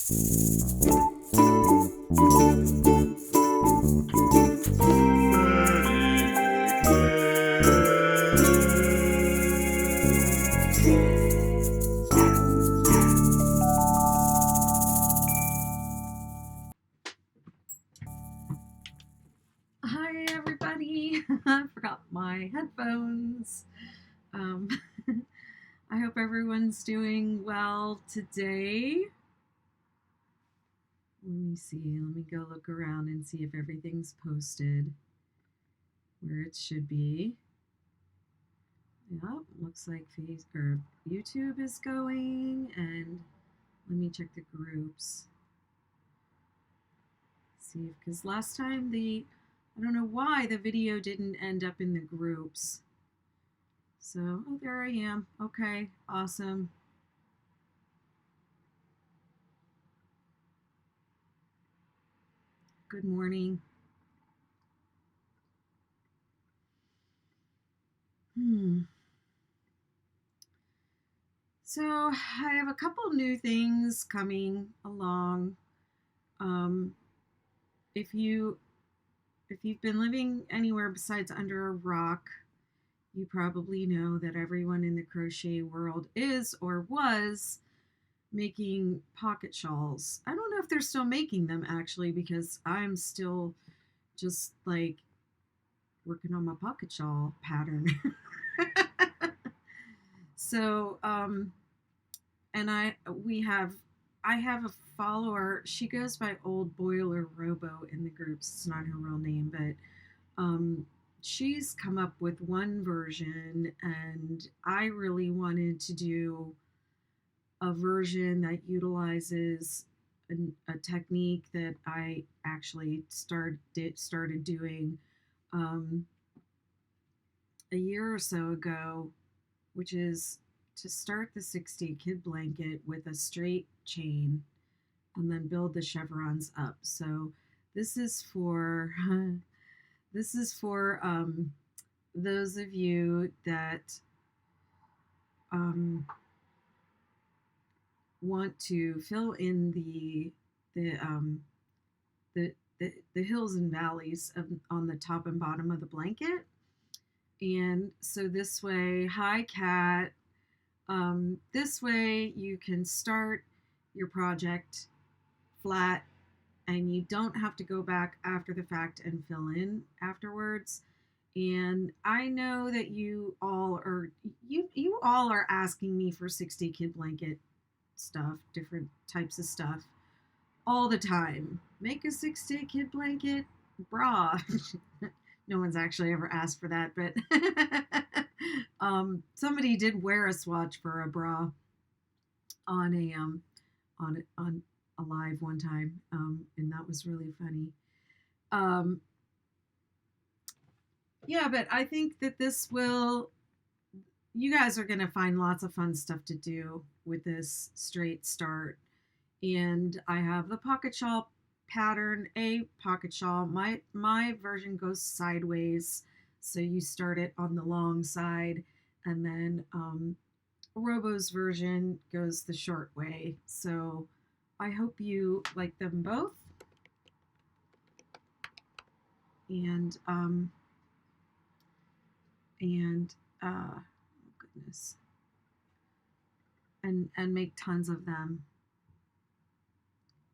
Hi everybody, I forgot my headphones. I hope everyone's doing well today. Let me go look around and see if everything's posted where it should be. Yep, looks like YouTube is going, and let me check the groups. See, because last time I don't know why the video didn't end up in the groups. So, oh, there I am. Okay, awesome. Good morning. So I have a couple new things coming along. If you've been living anywhere besides under a rock, you probably know that everyone in the crochet world is or was making pocket shawls. I don't know if they're still making them actually, because I'm still just like working on my pocket shawl pattern. So, and I have a follower. She goes by Old Boiler Robo in the groups. It's not her real name, but she's come up with one version, and I really wanted to do a version that utilizes a technique that I actually started doing a year or so ago, which is to start the 60 kid blanket with a straight chain and then build the chevrons up. So this is for those of you that want to fill in the hills and valleys on the top and bottom of the blanket. And so this way, hi Kat, this way you can start your project flat and you don't have to go back after the fact and fill in afterwards. And I know that you all are asking me for 60 kid blanket stuff, different types of stuff all the time. Make a 60 kid blanket bra. No one's actually ever asked for that, but somebody did wear a swatch for a bra on a live one time, and that was really funny. Yeah, but I think that you guys are going to find lots of fun stuff to do with this straight start. And I have the pocket shawl pattern, a pocket shawl. My version goes sideways, so you start it on the long side, and then Robo's version goes the short way. So I hope you like them both. And oh goodness, and make tons of them.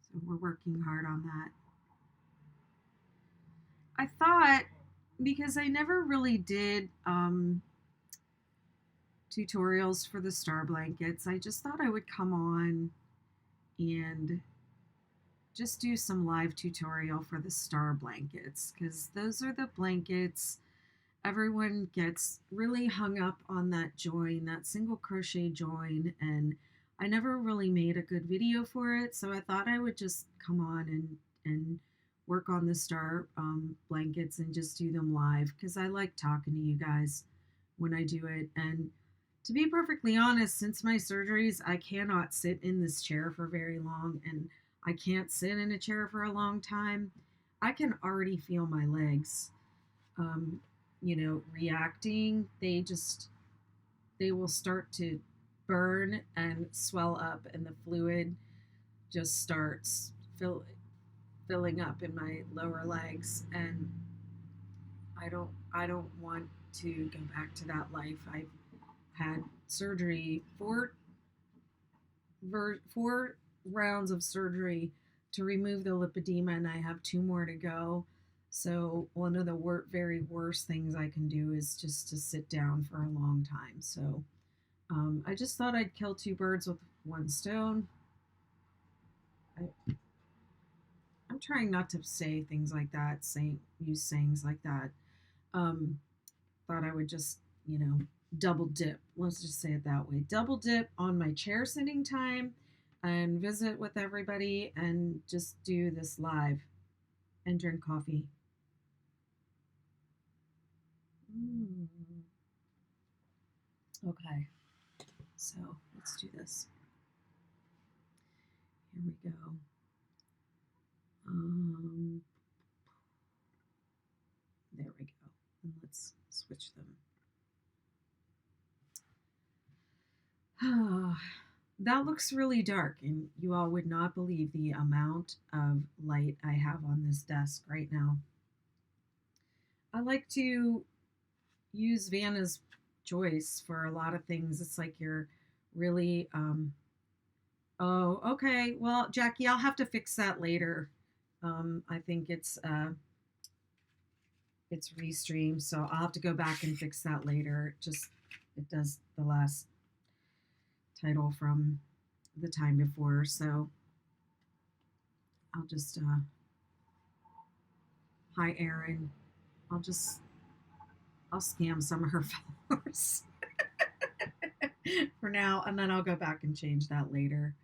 So we're working hard on that. I thought, because I never really did tutorials for the star blankets, I just thought I would come on and just do some live tutorial for the star blankets, because those are the blankets everyone gets really hung up on, that join, that single crochet join, and I never really made a good video for it, so I thought I would just come on and work on the star blankets and just do them live, because I like talking to you guys when I do it. And to be perfectly honest, since my surgeries, I cannot sit in this chair for very long, and I can't sit in a chair for a long time. I can already feel my legs reacting. They will start to burn and swell up, and the fluid just starts filling up in my lower legs, and I don't want to go back to that life. I've had surgery, four rounds of surgery to remove the lipedema, and I have two more to go. So one of the very worst things I can do is just to sit down for a long time. So I just thought I'd kill two birds with one stone. I, I'm trying not to say things like that, use sayings like that. Um, Thought I would just, double dip. Let's just say it that way. Double dip on my chair sitting time and visit with everybody and just do this live and drink coffee. Mm. Okay, so let's do this. Here we go. There we go. And let's switch them. That looks really dark, and you all would not believe the amount of light I have on this desk right now. I like to use Vanna's Joyce for a lot of things. It's like you're really, oh, okay. Well, Jackie, I'll have to fix that later. I think it's restreamed, so I'll have to go back and fix that later. It does the last title from the time before, so I'll just hi Erin. I'll scam some of her followers for now, and then I'll go back and change that later.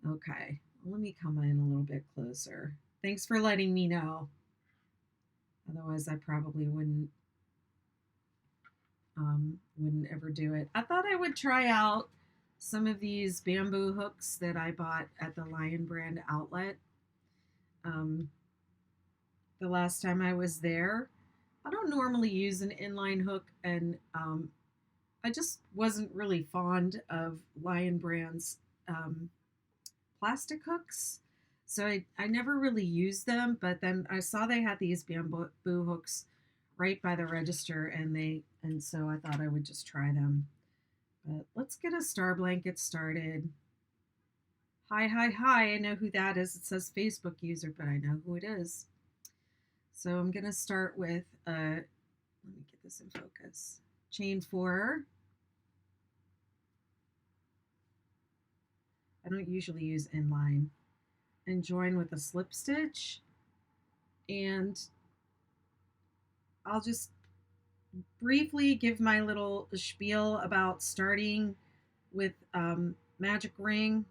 Okay, let me come in a little bit closer. Thanks for letting me know. Otherwise, I probably wouldn't ever do it. I thought I would try out some of these bamboo hooks that I bought at the Lion Brand outlet. The last time I was there, I don't normally use an inline hook, and I just wasn't really fond of Lion Brand's plastic hooks. So I never really used them, but then I saw they had these bamboo hooks right by the register, and so I thought I would just try them. But let's get a star blanket started. Hi, hi, hi. I know who that is. It says Facebook user, but I know who it is. So I'm going to start with, let me get this in focus. Chain 4. I don't usually use inline. And join with a slip stitch. And I'll just briefly give my little spiel about starting with magic ring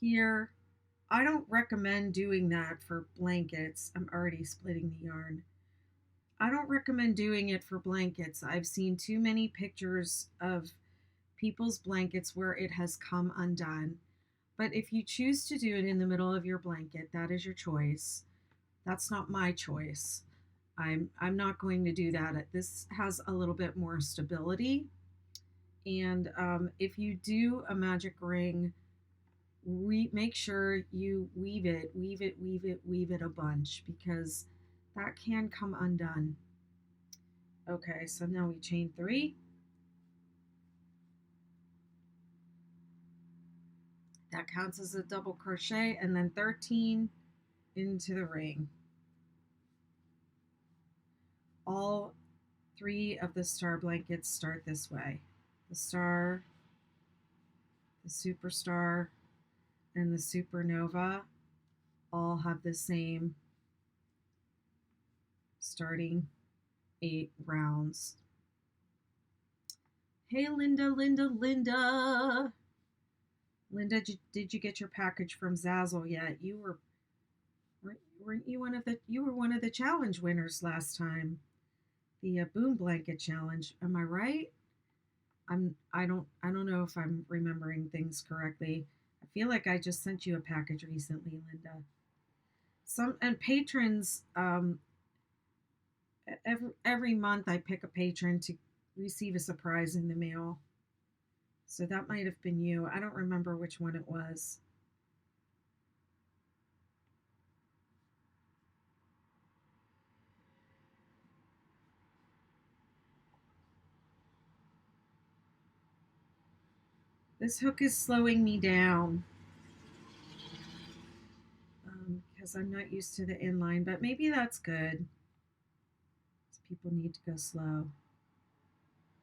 here. I don't recommend doing that for blankets. I'm already splitting the yarn. I don't recommend doing it for blankets. I've seen too many pictures of people's blankets where it has come undone. But if you choose to do it in the middle of your blanket, that is your choice. That's not my choice. I'm not going to do that. This has a little bit more stability. And if you do a magic ring, make sure you weave it a bunch, because that can come undone. Okay, so now we chain 3. That counts as a double crochet, and then 13 into the ring. All 3 of the star blankets start this way. The star, the superstar, and the supernova all have the same starting 8 rounds. Hey, Linda. Linda, did you get your package from Zazzle yet? Weren't you one of the challenge winners last time? The boom blanket challenge. Am I right? I don't know if I'm remembering things correctly. I feel like I just sent you a package recently, Linda. And patrons, every month I pick a patron to receive a surprise in the mail. So that might have been you. I don't remember which one it was. This hook is slowing me down because I'm not used to the inline, but maybe that's good. People need to go slow.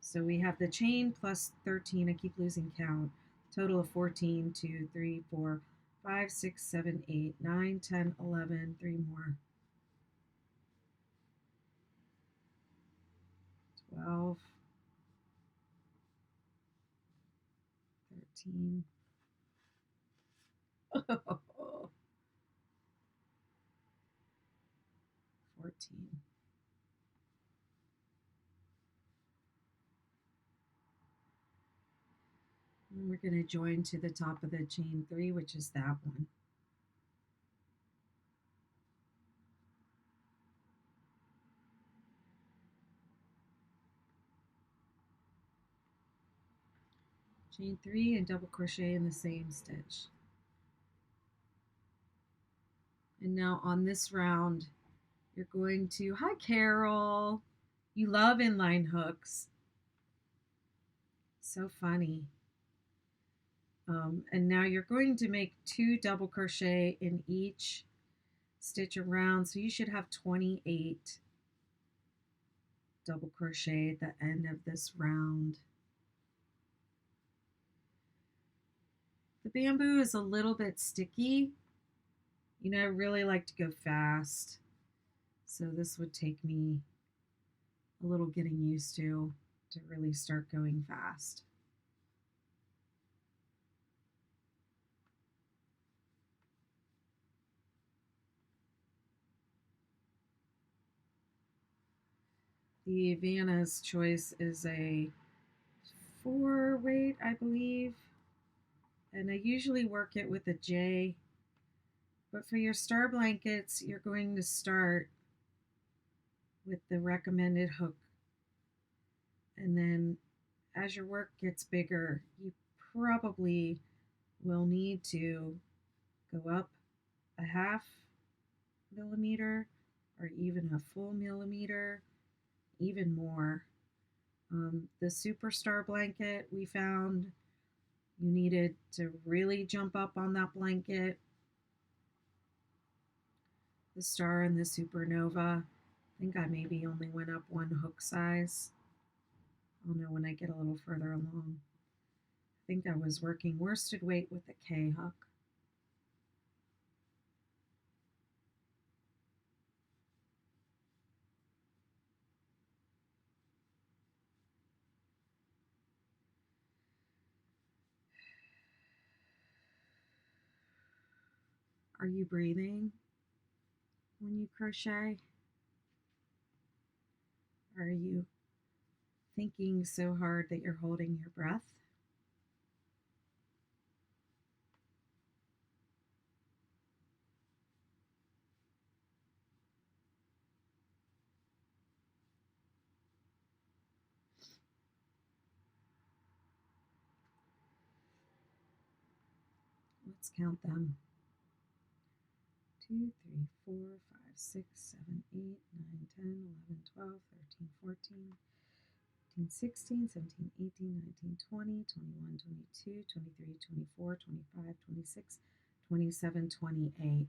So we have the chain plus 13. I keep losing count. Total of 14, 2, 3, 4, 5, 6, 7, 8, 9, 10, 11. 3 more. 12, 13. 14. And we're going to join to the top of the chain 3, which is that one. Chain 3 and double crochet in the same stitch. And now on this round, you're going to, hi Carol, you love inline hooks. So funny. And now you're going to make 2 double crochet in each stitch around, so you should have 28 double crochet at the end of this round. The bamboo is a little bit sticky. You know, I really like to go fast, so this would take me a little getting used to really start going fast. The Vanna's choice is a 4 weight, I believe, and I usually work it with a J. But for your star blankets, you're going to start with the recommended hook, and then as your work gets bigger, you probably will need to go up a half millimeter or even a full millimeter, even more. The Superstar blanket, we found you needed to really jump up on that blanket. The Star and the Supernova, I think I maybe only went up 1 hook size. I'll know when I get a little further along. I think I was working worsted weight with the K hook. Are you breathing when you crochet? Are you thinking so hard that you're holding your breath? Let's count them. 2, 3, 4, 5, 6, 7, 8, 9, 10, 11, 12, 13, 14, 15, 16, 17, 18, 19, 20, 21, 22, 23, 24, 25, 26, 27, 28.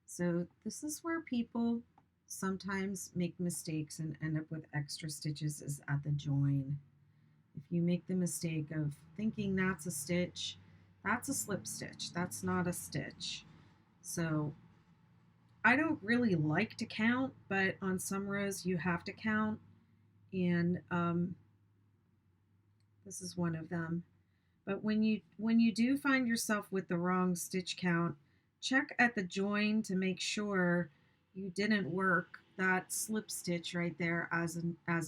So this is where people sometimes make mistakes and end up with extra stitches, is at the join. If you make the mistake of thinking that's a stitch, that's a slip stitch. That's not a stitch. So I don't really like to count, but on some rows you have to count, and this is one of them. But when you do find yourself with the wrong stitch count, check at the join to make sure you didn't work that slip stitch right there as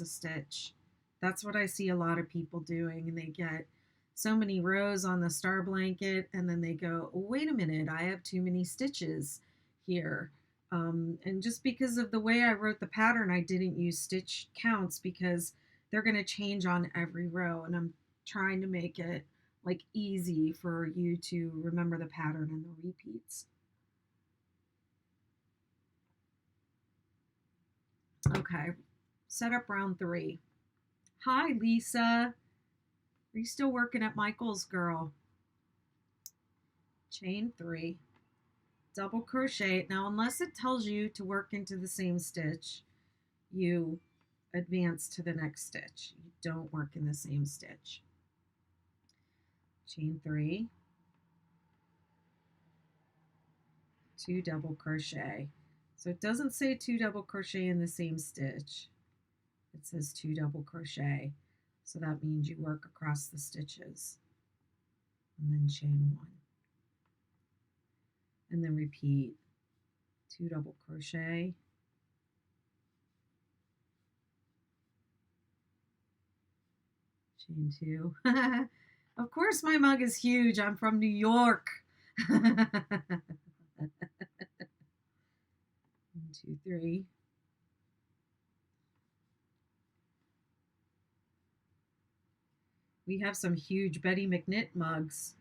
a stitch. That's what I see a lot of people doing, and they get so many rows on the star blanket, and then they go, oh, wait a minute, I have too many stitches here. And just because of the way I wrote the pattern, I didn't use stitch counts because they're going to change on every row, and I'm trying to make it like easy for you to remember the pattern and the repeats. Okay, set up round 3. Hi, Lisa. Are you still working at Michael's, girl? Chain 3, double crochet. Now, unless it tells you to work into the same stitch, you advance to the next stitch. You don't work in the same stitch. Chain 3, 2 double crochet. So it doesn't say 2 double crochet in the same stitch. It says 2 double crochet. So that means you work across the stitches. And then chain 1. And then repeat 2 double crochet. Chain 2. Of course my mug is huge. I'm from New York. 1, 2, 3. We have some huge Betty McKnitt mugs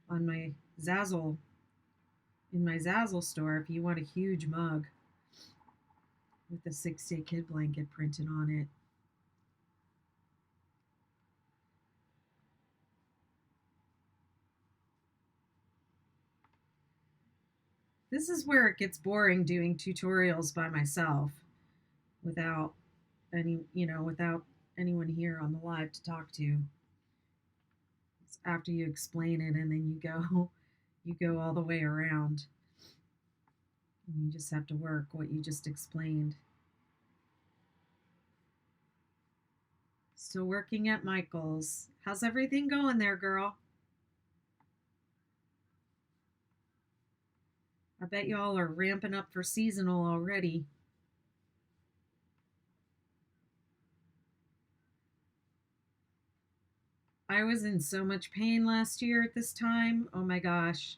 on my Zazzle, in my Zazzle store if you want a huge mug with a 6-day kid blanket printed on it. This is where it gets boring doing tutorials by myself without without anyone here on the live to talk to. It's after you explain it and then you go all the way around. And you just have to work what you just explained. Still working at Michael's. How's everything going there, girl? I bet y'all are ramping up for seasonal already. I was in so much pain last year at this time. Oh my gosh.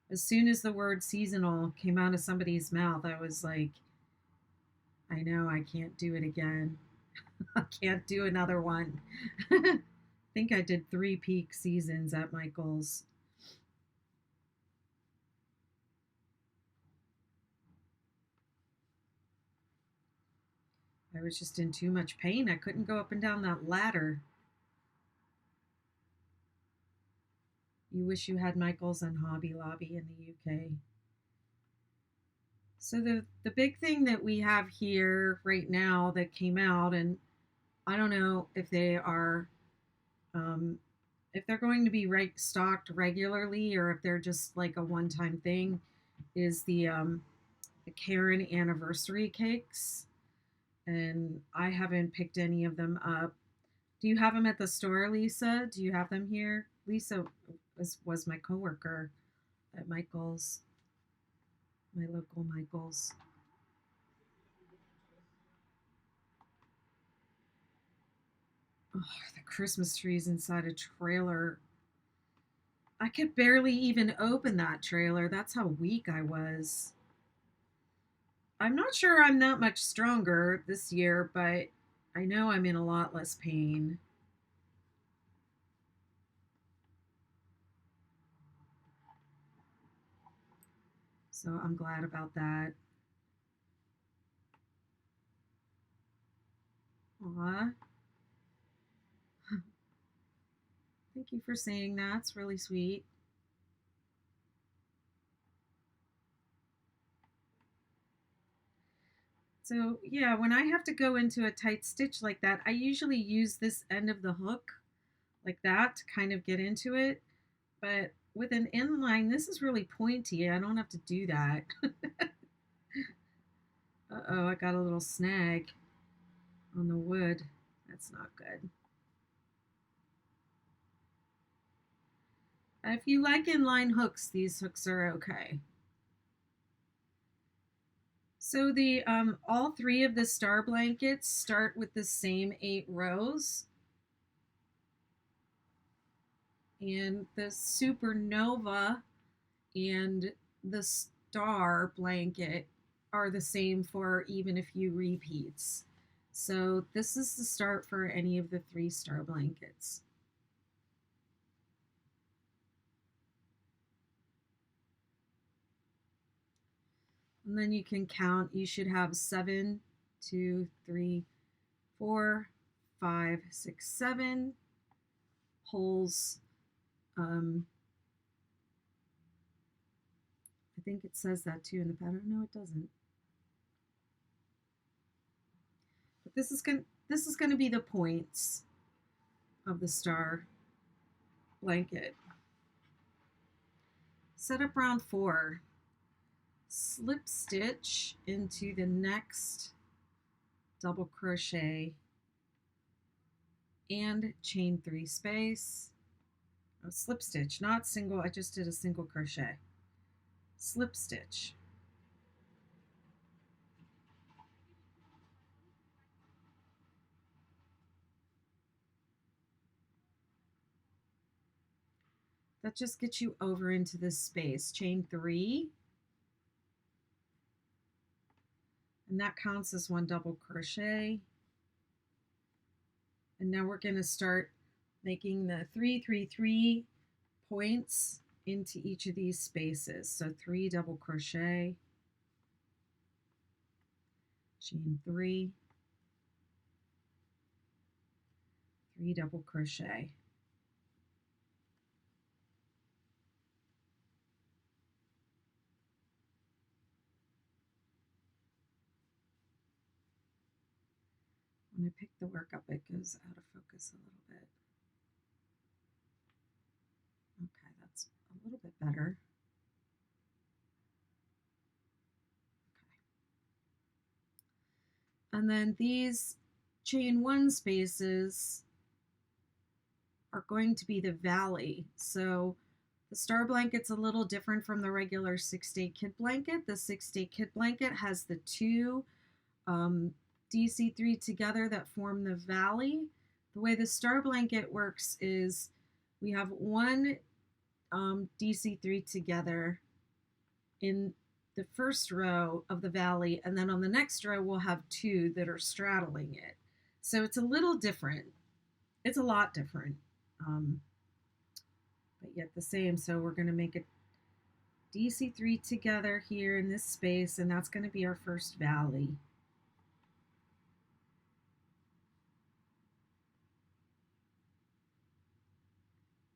As soon as the word seasonal came out of somebody's mouth, I was like, I know I can't do it again. I can't do another one. I think I did 3 peak seasons at Michael's. I was just in too much pain. I couldn't go up and down that ladder. You wish you had Michael's and Hobby Lobby in the UK. So the big thing that we have here right now that came out, and I don't know if they are if they're going to be stocked regularly or if they're just like a one-time thing, is the Karen anniversary cakes. And I haven't picked any of them up. Do you have them at the store, Lisa? Do you have them here? Lisa was my coworker at Michael's, my local Michael's. Oh, the Christmas trees inside a trailer. I could barely even open that trailer. That's how weak I was. I'm not sure I'm that much stronger this year, but I know I'm in a lot less pain. So I'm glad about that. Aw. Thank you for saying that. It's really sweet. So yeah, when I have to go into a tight stitch like that, I usually use this end of the hook like that to kind of get into it. But with an inline, this is really pointy. I don't have to do that. Uh-oh, I got a little snag on the wood. That's not good. If you like inline hooks, these hooks are okay. So the all 3 of the star blankets start with the same 8 rows. And the Supernova and the star blanket are the same for even a few repeats. So this is the start for any of the 3 star blankets. And then you can count. You should have 7, 2, 3, 4, 5, 6, 7. pulls, I think it says that too in the pattern. No, it doesn't. But this is going to be the points of the star blanket. Set up round 4. Slip stitch into the next double crochet and chain 3 space. Oh, slip stitch, not single. I just did a single crochet. Slip stitch. That just gets you over into this space. Chain 3. And that counts as 1 double crochet. And now we're going to start making the 3, 3, 3 points into each of these spaces. So 3 double crochet, chain 3, 3 double crochet. When I pick the work up, it goes out of focus a little bit. Okay, that's a little bit better. Okay. And then these chain 1 spaces are going to be the valley. So the star blanket's a little different from the regular 6-day kit blanket. The 6-day kit blanket has the 2 DC3 together that form the valley. The way the star blanket works is we have 1 DC3 together in the first row of the valley, and then on the next row we'll have 2 that are straddling it. So it's a little different. It's a lot different, but yet the same. So we're going to make a DC3 together here in this space, and that's going to be our first valley.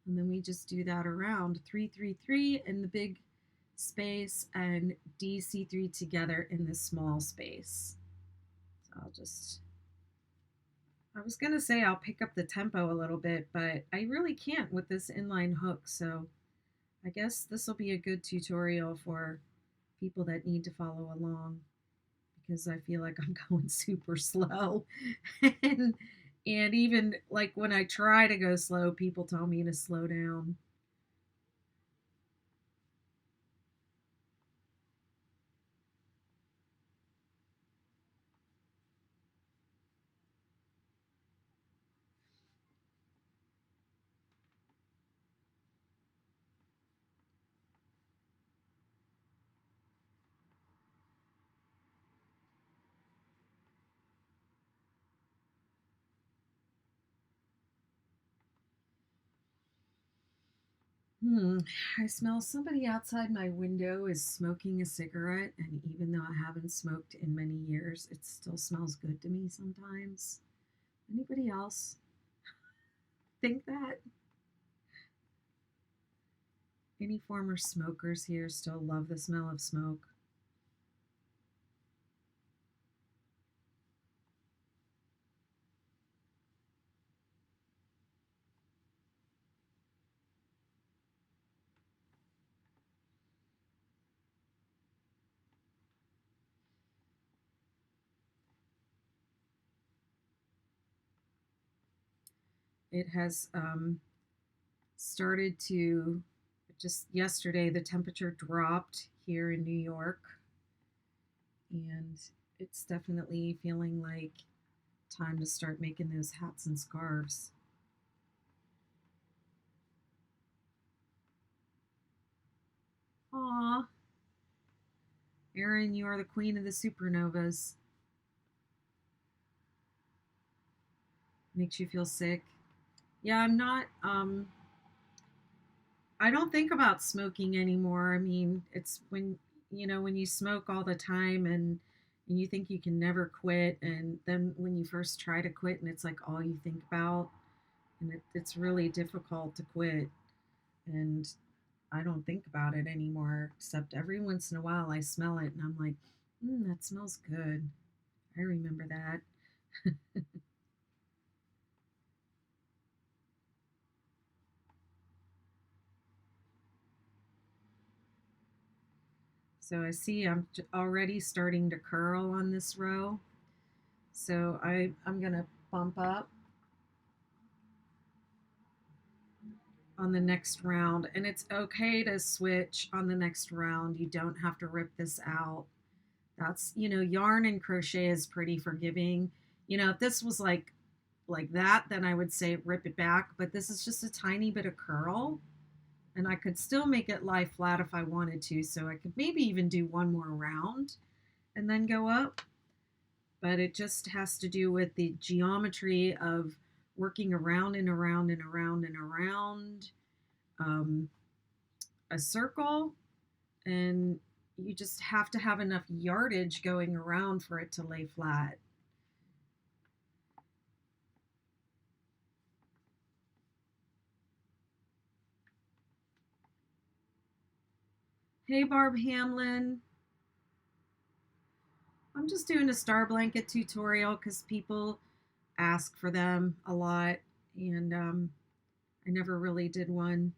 And then we just do that around 3, 3, 3 in the big space and DC3 together in this small space. So I was going to say I'll pick up the tempo a little bit, but I really can't with this inline hook. So I guess this will be a good tutorial for people that need to follow along, because I feel like I'm going super slow. and even like when I try to go slow, people tell me to slow down. I smell somebody outside my window is smoking a cigarette, and even though I haven't smoked in many years, it still smells good to me sometimes. Anybody else think that? Any former smokers here still love the smell of smoke? It has started to, just yesterday, the temperature dropped here in New York, and it's definitely feeling like time to start making those hats and scarves. Aw, Erin, you are the queen of the supernovas. Makes you feel sick. Yeah, I'm not, I don't think about smoking anymore. I mean, it's when, when you smoke all the time and you think you can never quit, and then when you first try to quit and it's like all you think about, and it's really difficult to quit. And I don't think about it anymore, except every once in a while I smell it and I'm like, that smells good. I remember that. So I see I'm already starting to curl on this row. So I'm going to bump up on the next round. And it's okay to switch on the next round. You don't have to rip this out. That's, yarn and crochet is pretty forgiving. If this was like that, then I would say rip it back, but this is just a tiny bit of curl and I could still make it lie flat if I wanted to. So I could maybe even do one more round and then go up. But it just has to do with the geometry of working around and around and around and around um, a circle. And you just have to have enough yardage going around for it to lay flat. Hey, Barb Hamlin. I'm just doing a star blanket tutorial because people ask for them a lot, and I never really did one.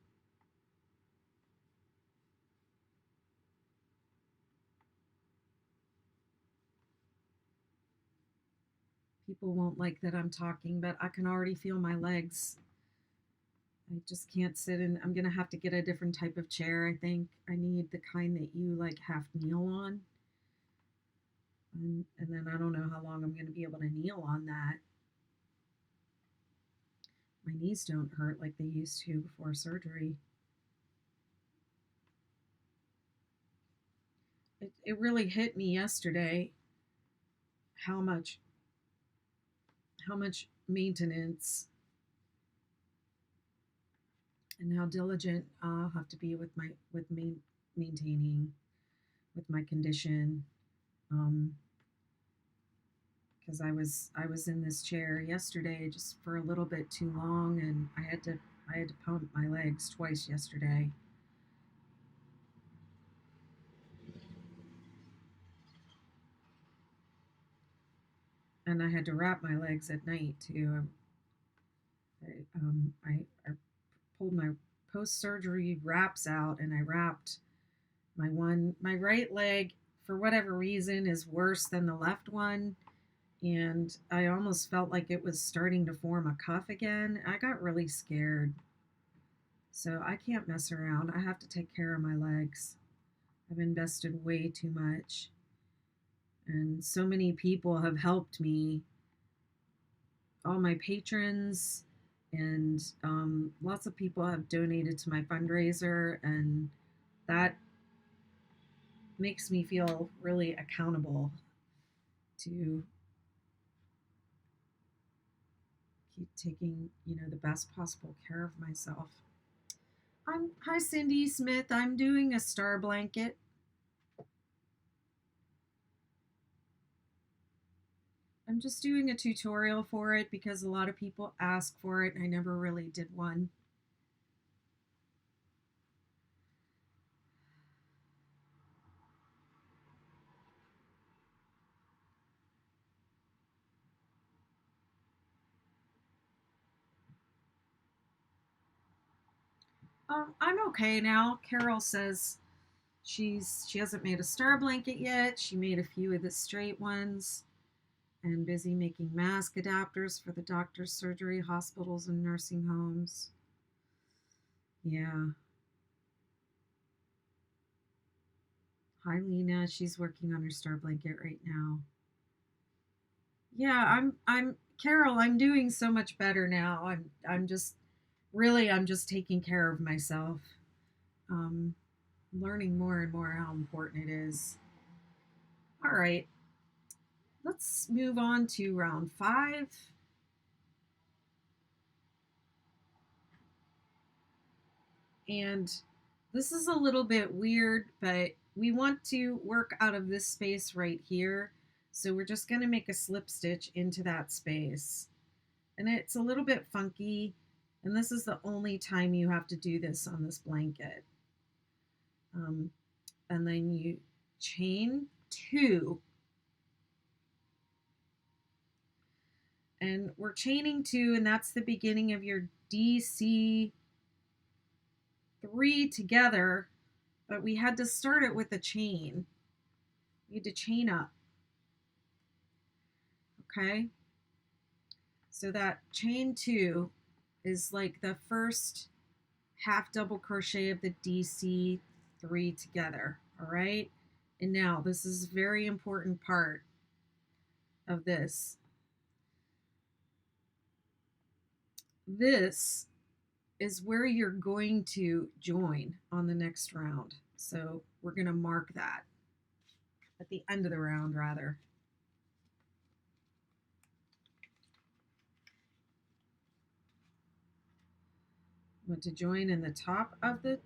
People won't like that I'm talking, but I can already feel my legs. I just can't sit in. I'm gonna have to get a different type of chair. I think I need the kind that you like half kneel on, and then I don't know how long I'm gonna be able to kneel on that. My knees don't hurt like they used to before surgery. It really hit me yesterday how much maintenance and how diligent I'll have to be with maintaining with my condition. Um, because I was in this chair yesterday just for a little bit too long, and I had to pump my legs twice yesterday. And I had to wrap my legs at night too. I pulled my post surgery wraps out, and I wrapped my right leg for whatever reason is worse than the left one, and I almost felt like it was starting to form a cuff again. I got really scared. So I can't mess around. I have to take care of my legs. I've invested way too much. And so many people have helped me, all my patrons, and lots of people have donated to my fundraiser, and that makes me feel really accountable to keep taking, the best possible care of myself. Hi Cindy Smith. I'm doing a star blanket. I'm just doing a tutorial for it because a lot of people ask for it and I never really did one. I'm okay now. Carol says she hasn't made a star blanket yet. She made a few of the straight ones and busy making mask adapters for the doctor's surgery, hospitals, and nursing homes. Yeah. Hi Lena. She's working on her star blanket right now. Yeah, I'm Carol, I'm doing so much better now. I'm just taking care of myself. Um Learning more and more how important it is. All right, let's move on to round 5. And this is a little bit weird, but we want to work out of this space right here. So we're just going to make a slip stitch into that space. And it's a little bit funky, And this is the only time you have to do this on this blanket. And then you chain 2. And we're chaining 2, and that's the beginning of your DC 3 together, but we had to start it with a chain. You need to chain up. Okay? So that chain 2 is like the first half double crochet of the DC 3 together. All right? And now this is a very important part of this. This is where you're going to join on the next round. So we're going to mark that at the end of the round, rather. I'm going to join in the top of the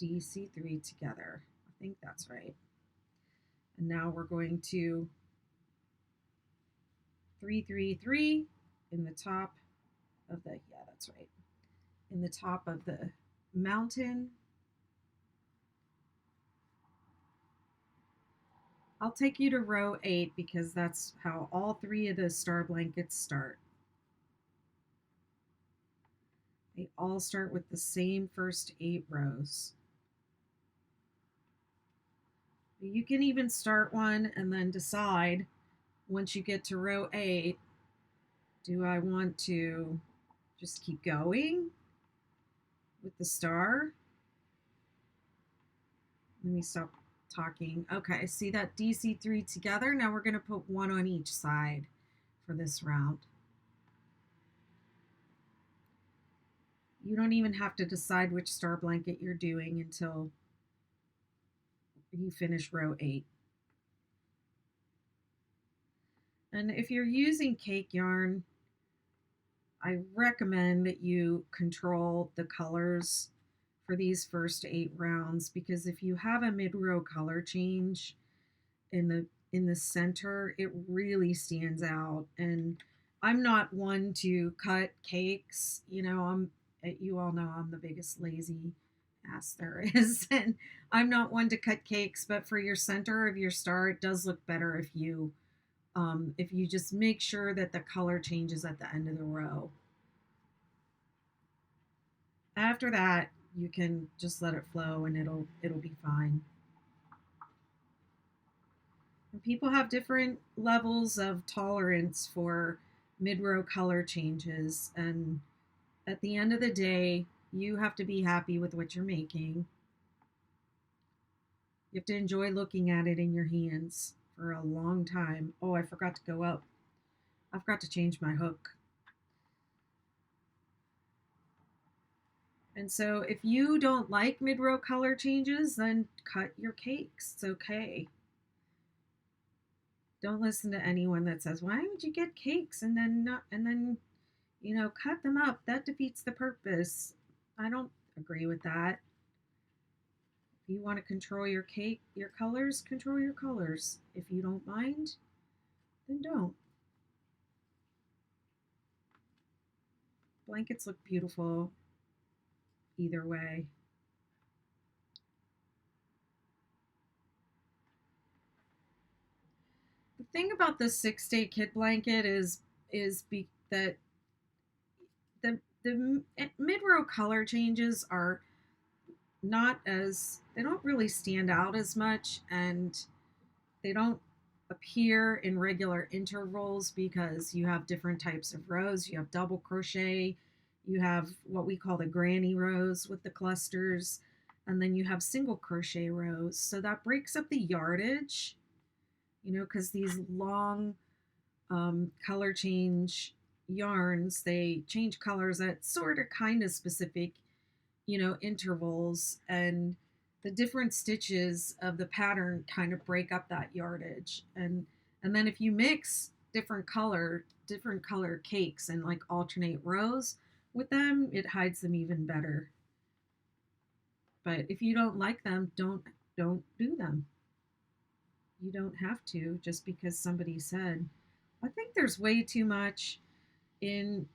DC3 together. I think that's right. And now we're going to 3, 3, 3 in the top of the, yeah, that's right, in the top of the mountain. I'll take you to row 8 because that's how all 3 of the star blankets start. They all start with the same first 8 rows. You can even start one and then decide once you get to row 8, do I want to just keep going with the star? Let me stop talking. Okay, see that DC3 together? Now we're going to put 1 on each side for this round. You don't even have to decide which star blanket you're doing until you finish row 8. And if you're using cake yarn, I recommend that you control the colors for these first 8 rounds, because if you have a mid-row color change in the center, it really stands out. And I'm not one to cut cakes. You all know I'm the biggest lazy ass there is, and I'm not one to cut cakes. But for your center of your star, it does look better if you just make sure that the color changes at the end of the row. After that, you can just let it flow and it'll be fine. And people have different levels of tolerance for mid-row color changes, and at the end of the day, you have to be happy with what you're making. You have to enjoy looking at it in your hands for a long time. Oh, I forgot to go up. I forgot to change my hook. And so if you don't like mid-row color changes, then cut your cakes. It's okay. Don't listen to anyone that says, "Why would you get cakes and then cut them up? That defeats the purpose." I don't agree with that. If you want to control your colors, control your colors. If you don't mind, then don't. Blankets look beautiful either way. The thing about the 6-day kid blanket is that the mid-row color changes are they don't really stand out as much, and they don't appear in regular intervals because you have different types of rows. You have double crochet, you have what we call the granny rows with the clusters, and then you have single crochet rows. So that breaks up the yardage, because these long color change yarns, they change colors at sort of kind of specific intervals, and the different stitches of the pattern kind of break up that yardage. And then if you mix different color cakes and like alternate rows with them, it hides them even better. But if you don't like them, don't do them. You don't have to just because somebody said. I think there's way too much in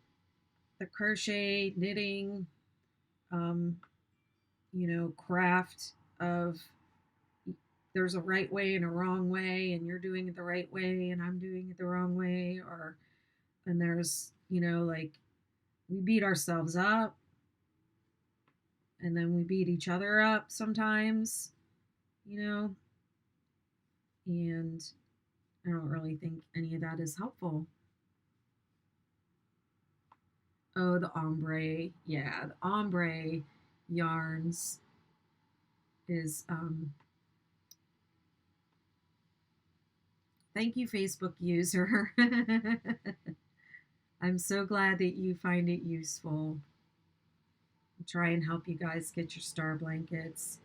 the crochet, knitting, um, craft of there's a right way and a wrong way, and you're doing it the right way, and I'm doing it the wrong way, or and there's like we beat ourselves up, and then we beat each other up sometimes, you know, and I don't really think any of that is helpful. Oh, the ombre, yeah, the ombre yarns is thank you, Facebook user. I'm so glad that you find it useful. I'll try and help you guys get your star blankets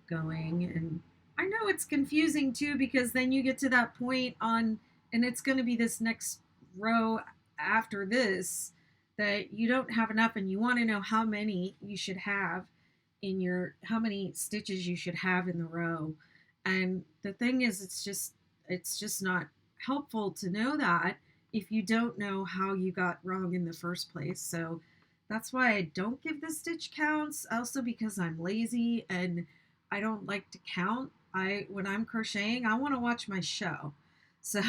going. And I know it's confusing too, because then you get to that point on, and it's going to be this next row after this, that you don't have enough and you want to know how many you should have in your, how many stitches you should have in the row. And the thing is, it's just not helpful to know that if you don't know how you got wrong in the first place. So that's why I don't give the stitch counts. Also because I'm lazy and I don't like to count. When I'm crocheting, I want to watch my show. So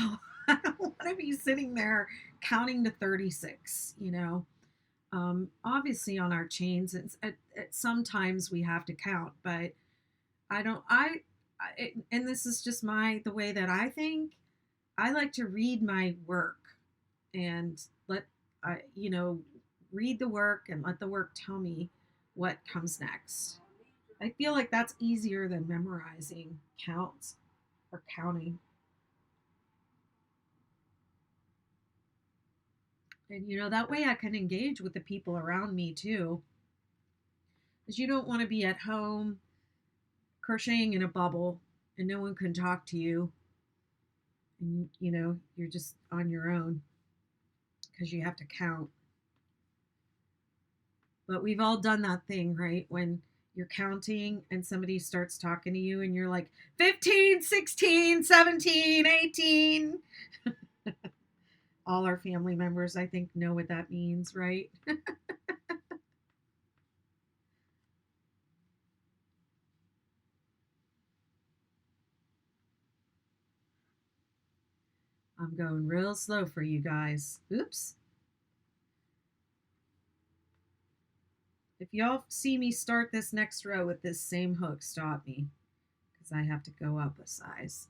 I don't want to be sitting there counting to 36, Obviously on our chains, sometimes we have to count, but I don't, and this is just the way that I think. I like to read my work and read the work and let the work tell me what comes next. I feel like that's easier than memorizing counts or counting. And that way I can engage with the people around me too. Because you don't want to be at home crocheting in a bubble and no one can talk to you. And you're just on your own because you have to count. But we've all done that thing, right? When you're counting and somebody starts talking to you and you're like 15, 16, 17, 18. All our family members, I think, know what that means, right? I'm going real slow for you guys. Oops. If y'all see me start this next row with this same hook, stop me because I have to go up a size.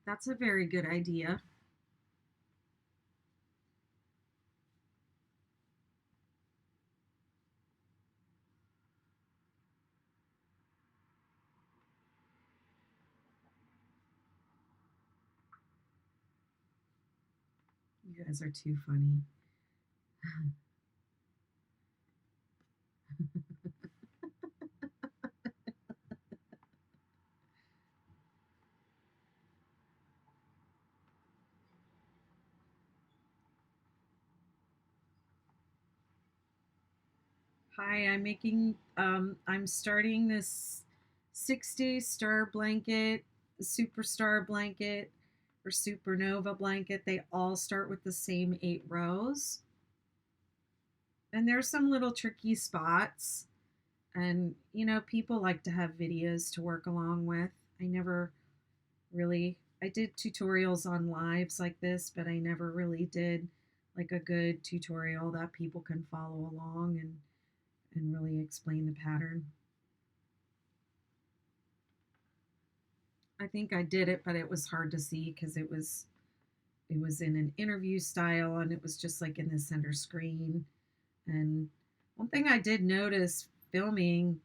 That's a very good idea. You guys are too funny. Hi, I'm starting this 6-day star blanket, superstar blanket, or supernova blanket. They all start with the same 8 rows. And there's some little tricky spots. And, people like to have videos to work along with. I never really, I did tutorials on lives like this, but I never really did like a good tutorial that people can follow along and really explain the pattern. I think I did it, but it was hard to see because it was in an interview style and it was just like in the center screen. And one thing I did notice filming,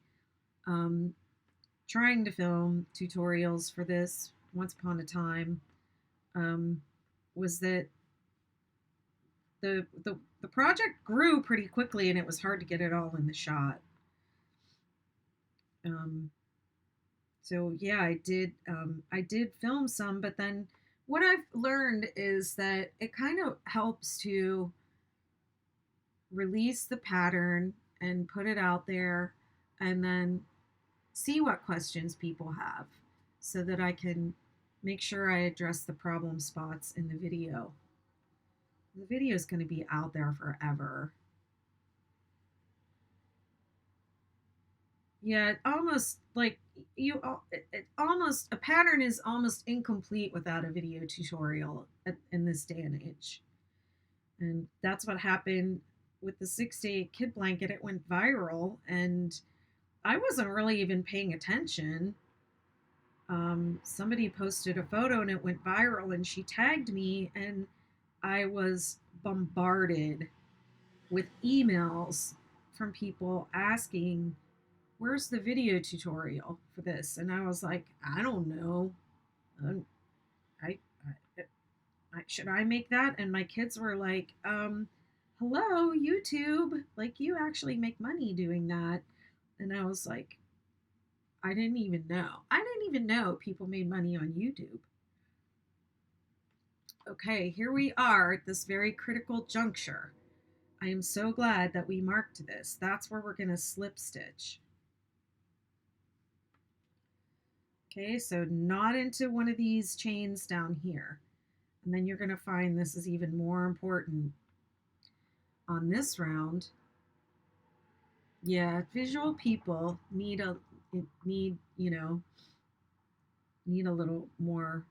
um, trying to film tutorials for this once upon a time, um, was that the project grew pretty quickly, and it was hard to get it all in the shot. Um, so yeah, I did film some, but then what I've learned is that it kind of helps to release the pattern and put it out there, and then see what questions people have so that I can make sure I address the problem spots in the video. The video is going to be out there forever. Yeah, almost like it almost, a pattern is almost incomplete without a video tutorial in this day and age. And that's what happened with the 6 to 8 kid blanket. It went viral, and I wasn't really even paying attention. Somebody posted a photo and it went viral, and she tagged me, and I was bombarded with emails from people asking, where's the video tutorial for this? And I was like, I don't know. I, should I make that? And my kids were like, hello, YouTube. Like, you actually make money doing that. And I was like, I didn't even know. I didn't even know people made money on YouTube. Okay, here we are at this very critical juncture. I am so glad that we marked this. That's where we're going to slip stitch. Okay, so not into one of these chains down here. And then you're going to find this is even more important on this round. Yeah, visual people need need a little more.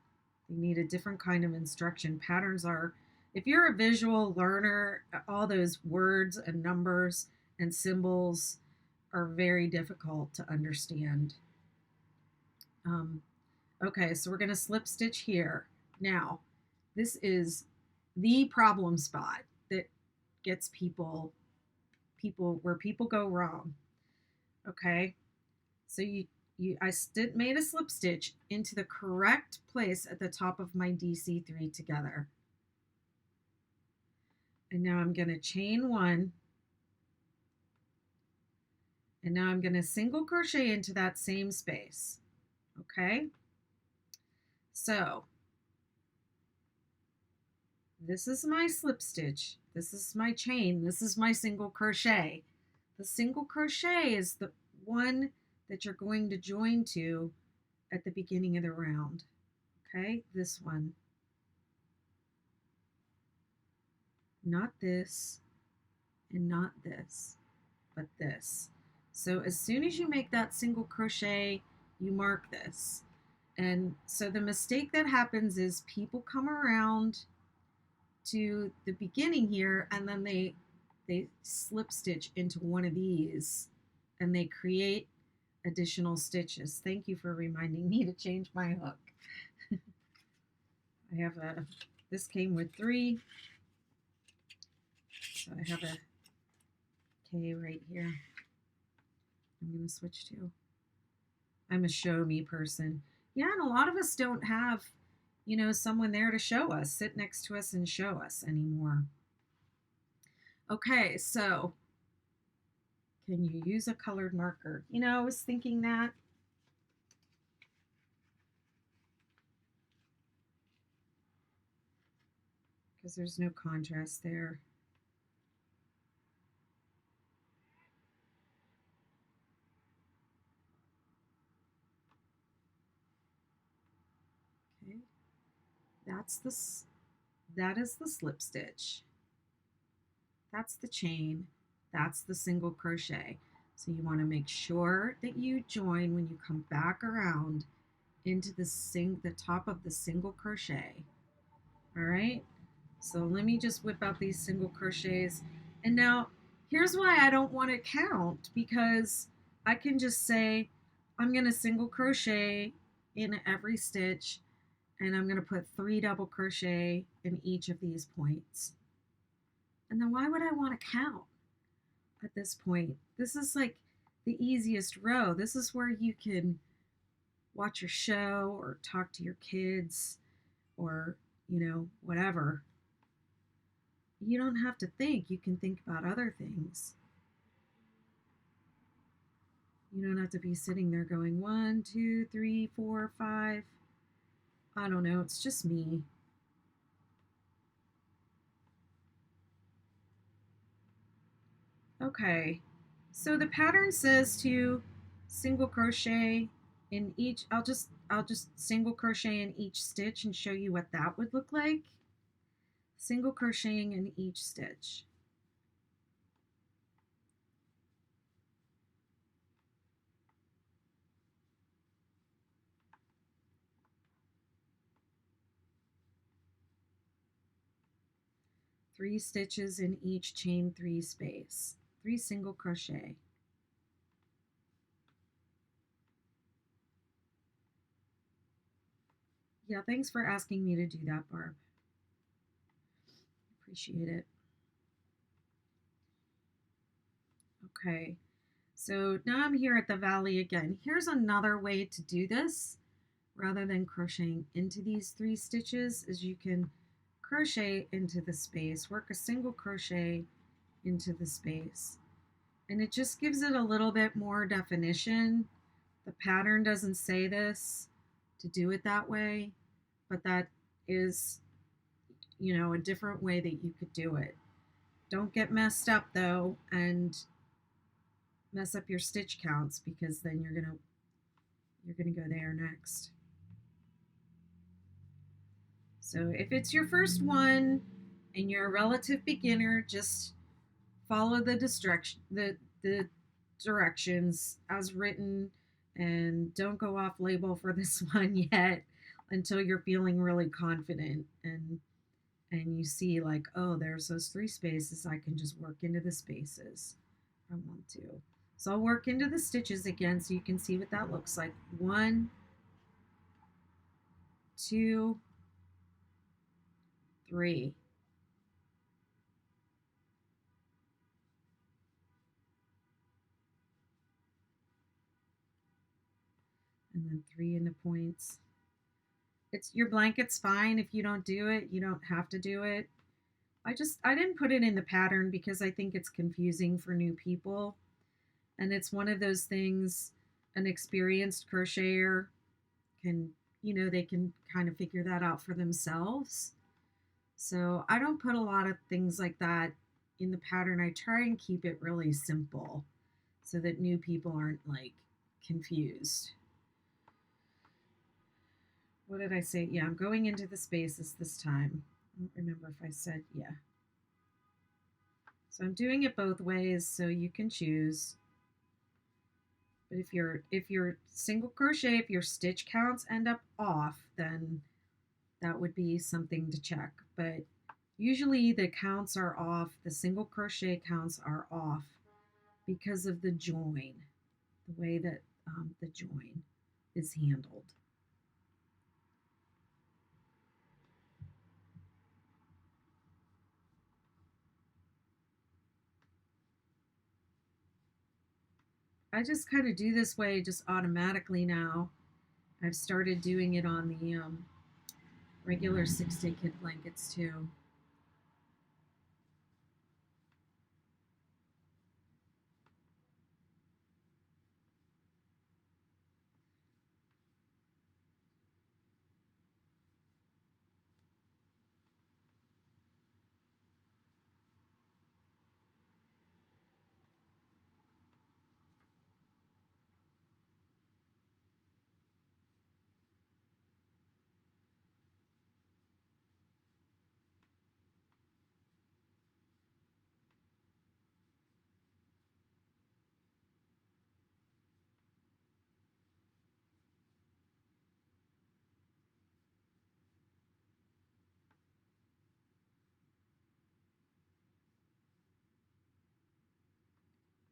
They need a different kind of instruction. Patterns are, if you're a visual learner, all those words and numbers and symbols are very difficult to understand. Okay, so we're going to slip stitch here. Now, this is the problem spot that gets people where people go wrong. Okay, so I made a slip stitch into the correct place at the top of my DC3 together. And now I'm going to chain one. And now I'm going to single crochet into that same space. Okay? So, this is my slip stitch. This is my chain. This is my single crochet. The single crochet is the one that you're going to join to at the beginning of the round. Okay, this one. Not this, and not this, but this. So as soon as you make that single crochet, you mark this. And so the mistake that happens is people come around to the beginning here, and then they slip stitch into one of these, and they create additional stitches. Thank you for reminding me to change my hook. I have this came with 3, so I have a K right here. I'm going to switch to. I'm a show me person. Yeah, and a lot of us don't have, someone there to show us, sit next to us and show us anymore. Okay, so can you use a colored marker? I was thinking that. Because there's no contrast there. Okay, that is the slip stitch. That's the chain. That's the single crochet. So you want to make sure that you join when you come back around into the top of the single crochet. All right, so let me just whip out these single crochets. And now here's why I don't want to count, because I can just say I'm going to single crochet in every stitch, and I'm going to put 3 double crochet in each of these points. And then why would I want to count at this point? This is like the easiest row. This is where you can watch your show or talk to your kids or, whatever. you don't have to think. You can think about other things. You don't have to be sitting there going 1, 2, 3, 4, 5. I don't know. It's just me. Okay. So the pattern says to single crochet in each. I'll just single crochet in each stitch and show you what that would look like. Single crocheting in each stitch. Three stitches in each chain 3 space. 3 single crochet. Yeah, thanks for asking me to do that, Barb. Appreciate it. Okay, so now I'm here at the valley again. Here's another way to do this rather than crocheting into these 3 stitches is you can crochet into the space, work a single crochet into the space. And it just gives it a little bit more definition. The pattern doesn't say this to do it that way, but that is, a different way that you could do it. Don't get messed up though and mess up your stitch counts because then you're going to go there next. So if it's your first one and you're a relative beginner, just follow the directions as written and don't go off label for this one yet until you're feeling really confident and you see like, oh, there's those 3 spaces. I can just work into the spaces if I want to. So I'll work into the stitches again so you can see what that looks like. 1, 2, 3. And then 3 in the points. It's your blanket's fine if you don't do it. You don't have to do it. I didn't put it in the pattern because I think it's confusing for new people. And it's one of those things an experienced crocheter can, they can kind of figure that out for themselves. So I don't put a lot of things like that in the pattern. I try and keep it really simple so that new people aren't like confused. What did I say? Yeah, I'm going into the spaces this time. I don't remember if I said yeah. So I'm doing it both ways so you can choose. But if you're single crochet, if your stitch counts end up off, then that would be something to check. But usually the counts are off, the single crochet counts are off because of the join, the way that the join is handled. I just kind of do this way just automatically now. I've started doing it on the regular 6-day kid blankets too.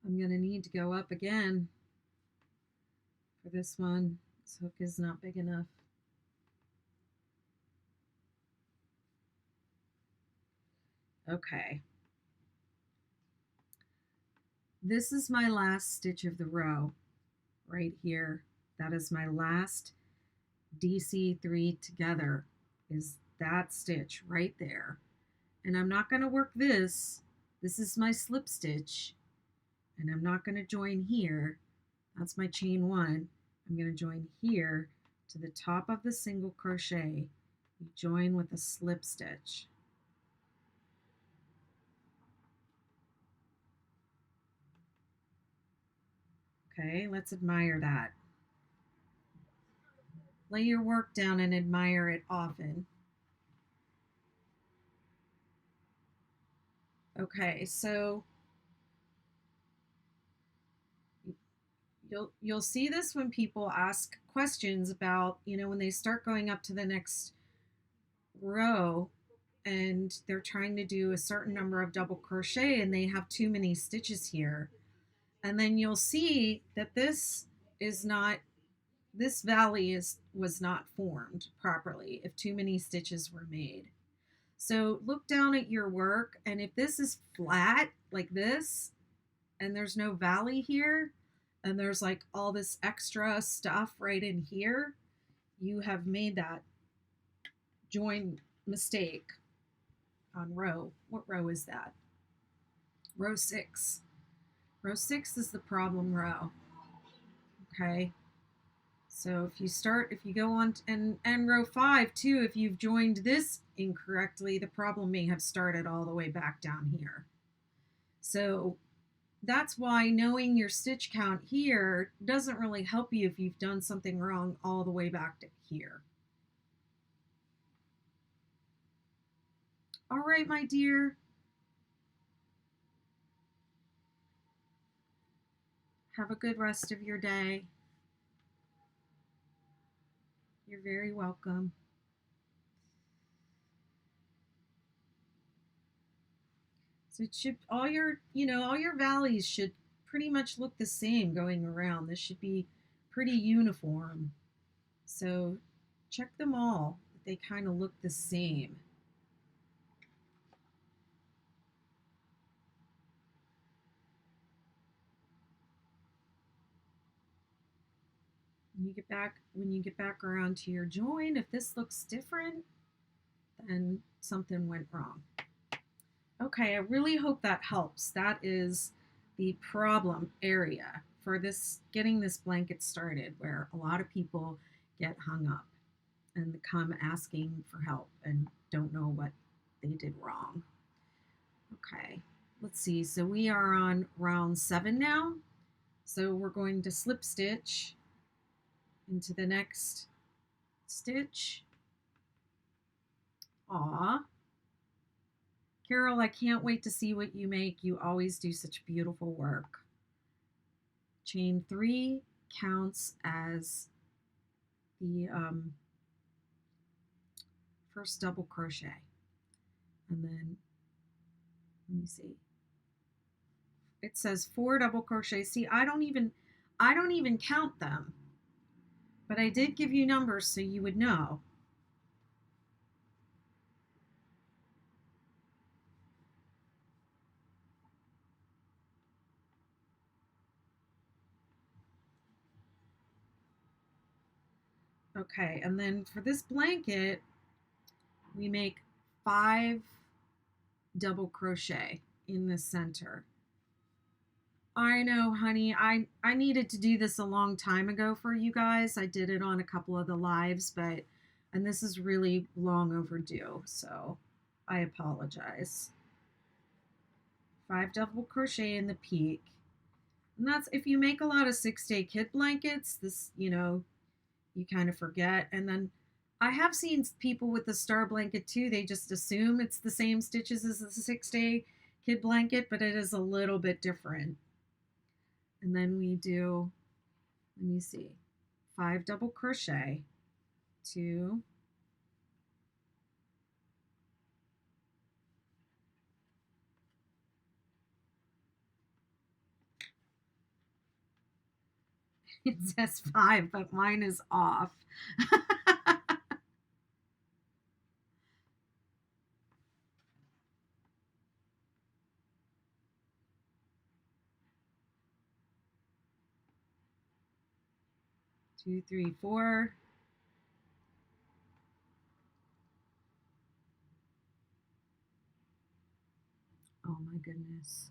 I'm going to need to go up again for this one. This hook is not big enough. Okay. This is my last stitch of the row right here. That is my last DC3 together is that stitch right there. And I'm not going to work this. This is my slip stitch. And I'm not going to join here. That's my chain 1. I'm going to join here to the top of the single crochet. You join with a slip stitch. Okay, let's admire that. Lay your work down and admire it often. Okay, so you'll see this when people ask questions about, when they start going up to the next row and they're trying to do a certain number of double crochet and they have too many stitches here. And then you'll see that this valley was not formed properly if too many stitches were made. So look down at your work, and if this is flat like this and there's no valley here and there's like all this extra stuff right in here, you have made that join mistake on row. What row is that? Row 6. Row 6 is the problem row. Okay. So if you go on, and row 5 too, if you've joined this incorrectly, the problem may have started all the way back down here. So that's why knowing your stitch count here doesn't really help you if you've done something wrong all the way back to here. All right, my dear. Have a good rest of your day. You're very welcome. So it should, all your valleys should pretty much look the same going around. This should be pretty uniform. So check them all. They kind of look the same. When you get back around to your join, if this looks different, then something went wrong. Okay, I really hope that helps. That is the problem area for getting this blanket started, where a lot of people get hung up and come asking for help and don't know what they did wrong. Okay, let's see. So we are on round 7 now. So we're going to slip stitch into the next stitch. Aw. Carol, I can't wait to see what you make. You always do such beautiful work. Chain 3 counts as the first double crochet. And then, let me see. It says 4 double crochets. See, I don't even count them. But I did give you numbers so you would know. Okay, and then for this blanket, we make 5 double crochet in the center. I know, honey, I needed to do this a long time ago for you guys. I did it on a couple of the lives, and this is really long overdue, so I apologize. 5 double crochet in the peak. And that's, if you make a lot of 6-day kid blankets, this, you kind of forget. And then I have seen people with the star blanket too. They just assume it's the same stitches as the 6-day kid blanket, but it is a little bit different. And then we do, let me see, 5 double crochet, 2, it says 5, but mine is off. 2, 3, 4. Oh my goodness.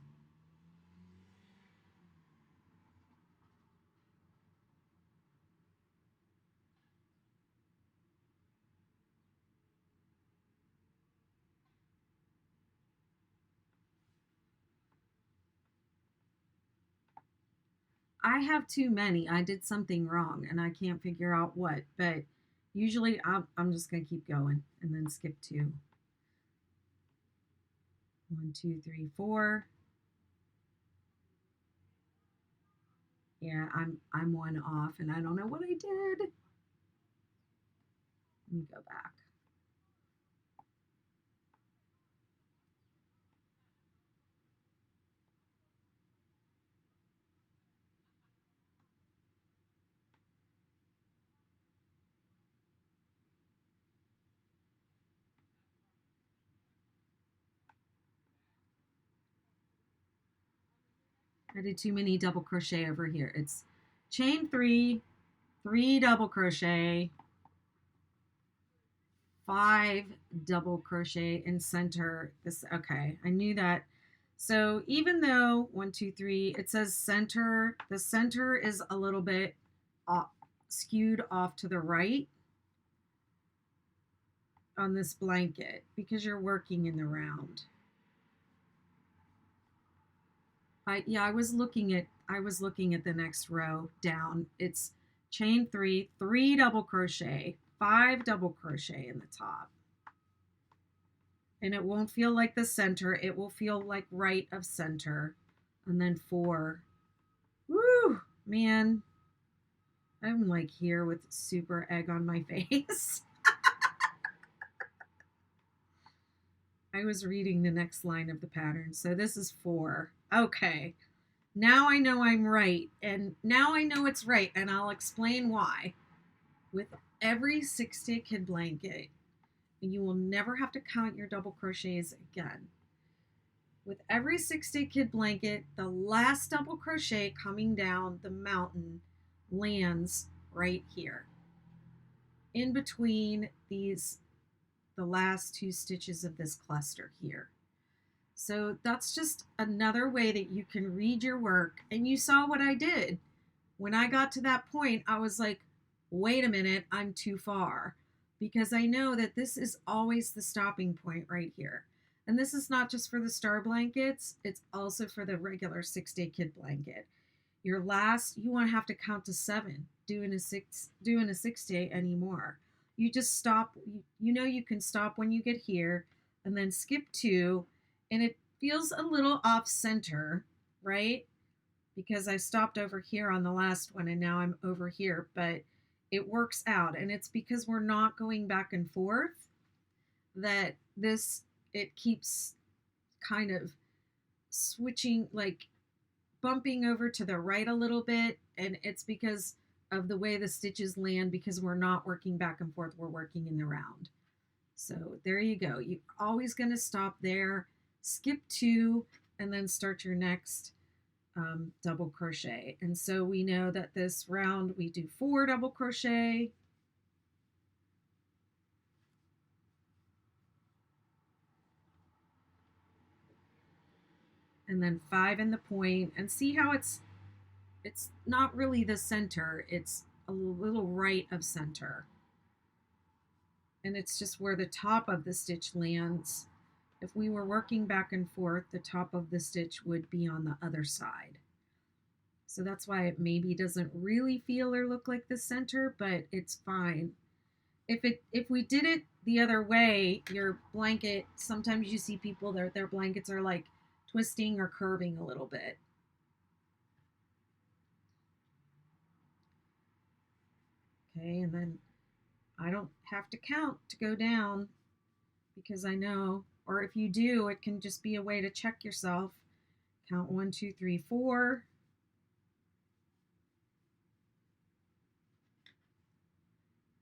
I have too many. I did something wrong and I can't figure out what, but usually I'm just going to keep going and then skip two. 1, 2, 3, 4. Yeah, I'm one off and I don't know what I did. Let me go back. I did too many double crochet over here. It's chain 3, 3 double crochet, 5 double crochet and center this. Okay, I knew that. So even though 1, 2, 3, it says center, the center is a little bit off, skewed off to the right on this blanket because you're working in the round. I was looking at the next row down. It's chain 3, 3 double crochet, 5 double crochet in the top. And it won't feel like the center, it will feel like right of center. And then 4. Woo, man. I'm like here with super egg on my face. I was reading the next line of the pattern. So this is 4. Okay. Now I know I'm right. And now I know it's right. And I'll explain why. With every 6-day kid blanket, you will never have to count your double crochets again. With every 6-day kid blanket, the last double crochet coming down the mountain lands right here in between the last 2 stitches of this cluster here. So that's just another way that you can read your work. And you saw what I did. When I got to that point, I was like, wait a minute, I'm too far. Because I know that this is always the stopping point right here. And this is not just for the star blankets, it's also for the regular 6-day kid blanket. Your last, you won't have to count to 7 doing a 6-day anymore. You just stop. You know you can stop when you get here and then skip 2, and it feels a little off center, right? Because I stopped over here on the last one and now I'm over here, but it works out. And it's because we're not going back and forth that it keeps kind of switching, like bumping over to the right a little bit. And it's because of the way the stitches land, because we're not working back and forth, we're working in the round. So there you go. You're always going to stop there, skip 2, and then start your next double crochet. And so we know that this round we do 4 double crochet, and then 5 in the point, and see how it's not really the center, it's a little right of center, and it's just where the top of the stitch lands. If we were working back and forth, the top of the stitch would be on the other side. So that's why it maybe doesn't really feel or look like the center, but it's fine. If we did it the other way, your blanket, sometimes you see people their blankets are like twisting or curving a little bit. Okay, and then I don't have to count to go down because I know, or if you do, it can just be a way to check yourself. Count 1, 2, 3, 4.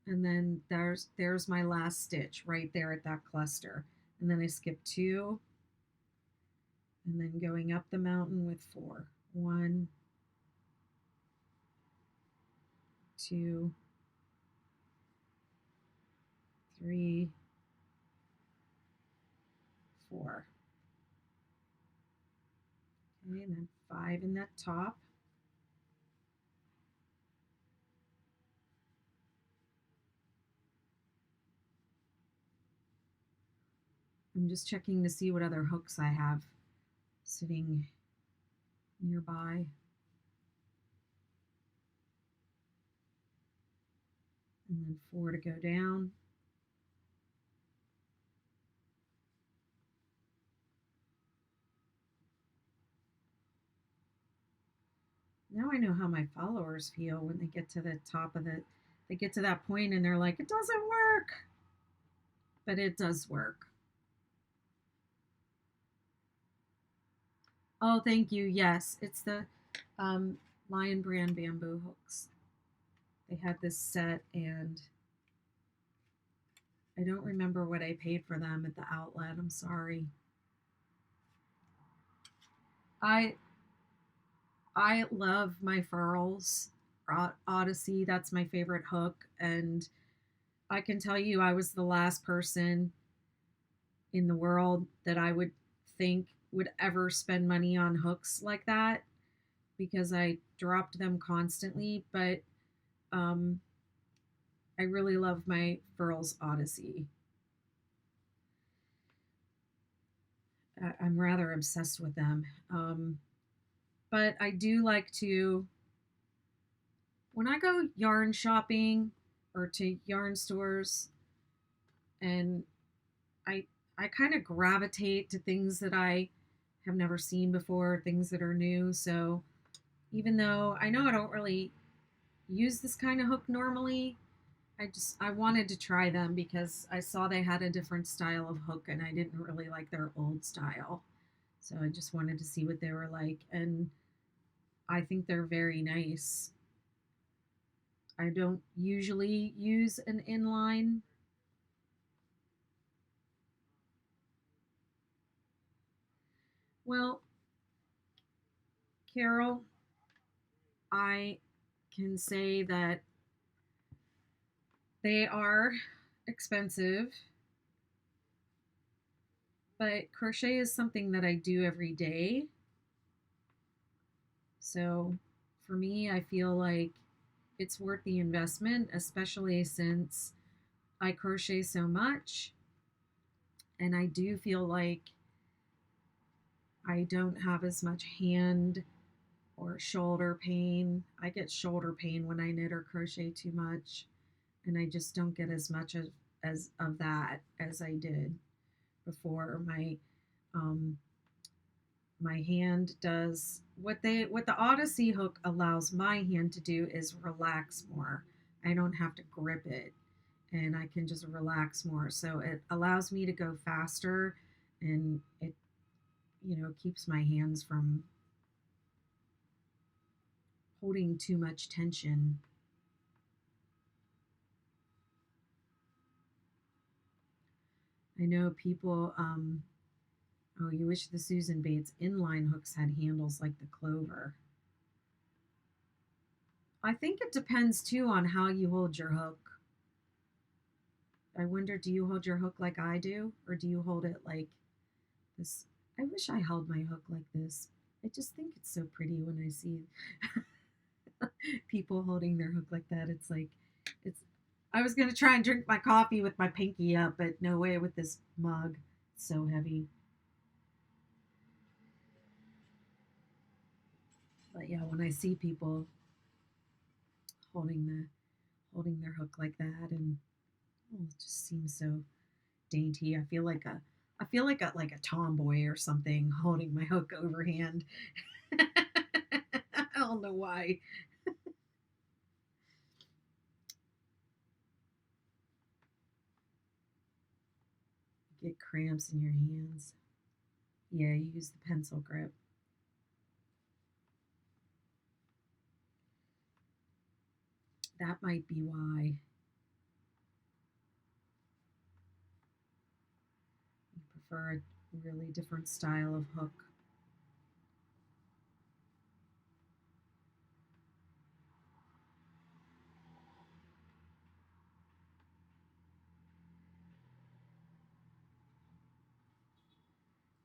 And then there's my last stitch right there at that cluster. And then I skip 2, and then going up the mountain with 4. 1, 2, 3, 4. Okay, and then 5 in that top. I'm just checking to see what other hooks I have sitting nearby. And then 4 to go down. Now I know how my followers feel when they get to the top of they get to that point and they're like, it doesn't work. But it does work. Oh, thank you. Yes, it's the Lion Brand bamboo hooks. They had this set, and I don't remember what I paid for them at the outlet. I'm sorry. I I love my furls. Odyssey, that's my favorite hook, and I can tell you I was the last person in the world that I would think would ever spend money on hooks like that because I dropped them constantly, but um I really love my Furls Odyssey. I'm rather obsessed with them. But I do like to, when I go yarn shopping or to yarn stores, and I I kind of gravitate to things that I have never seen before, things that are new. So even though I know I don't really use this kind of hook normally, I wanted to try them because I saw they had a different style of hook and I didn't really like their old style. So I just wanted to see what they were like, and I think they're very nice. I don't usually use an inline. Well, Carol, I can say that they are expensive, but crochet is something that I do every day. So for me, I feel like it's worth the investment, especially since I crochet so much. And I do feel like I don't have as much hand or shoulder pain. I get shoulder pain when I knit or crochet too much, and I just don't get as much as of that as I did before. Um, my hand does what the Odyssey hook allows my hand to do is relax more. I don't have to grip it, and I can just relax more. So it allows me to go faster, and it keeps my hands from holding too much tension. I know people. Oh, you wish the Susan Bates inline hooks had handles like the Clover. I think it depends too on how you hold your hook. I wonder, do you hold your hook like I do, or do you hold it like this? I wish I held my hook like this. I just think it's so pretty when I see people holding their hook like that. It's like, it's. I was gonna try and drink my coffee with my pinky up, but no way with this mug. It's so heavy. But yeah, when I see people holding their hook like that, and oh, it just seems so dainty. I feel like a tomboy or something holding my hook overhand. I don't know why. You get cramps in your hands. Yeah, you use the pencil grip. That might be why you prefer a really different style of hook.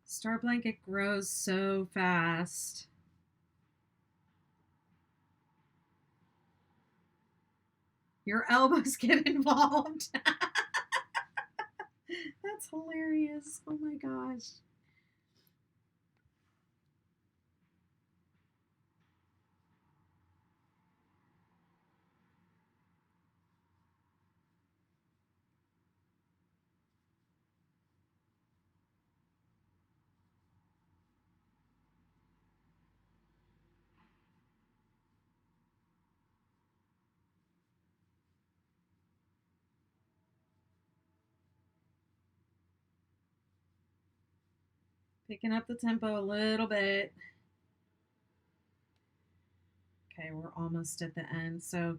Star blanket grows so fast. Your elbows get involved. That's hilarious. Oh my gosh. Picking up the tempo a little bit. Okay, we're almost at the end. So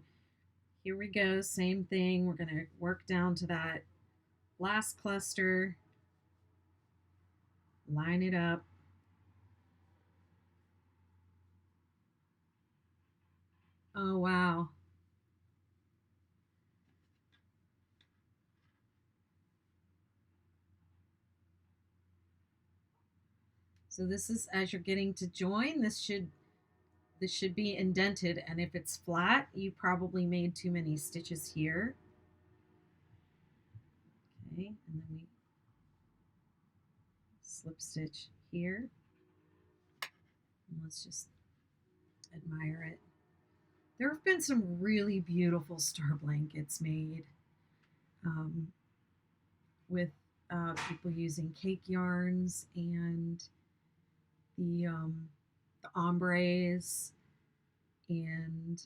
here we go. Same thing. We're going to work down to that last cluster. Line it up. Oh, wow. So this is as you're getting to join, this should be indented, and if it's flat, you probably made too many stitches here. Okay, and then we slip stitch here. And let's just admire it. There have been some really beautiful star blankets made um, with people using cake yarns and the ombres and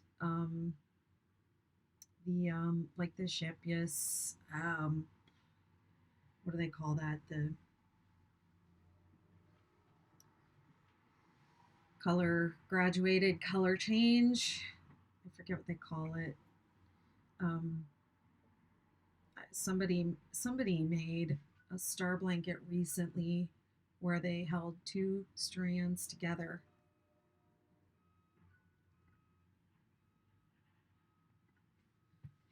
the like the shepyas. What do they call that? The color graduated color change. I forget what they call it. Um, somebody made a star blanket recently where they held two strands together.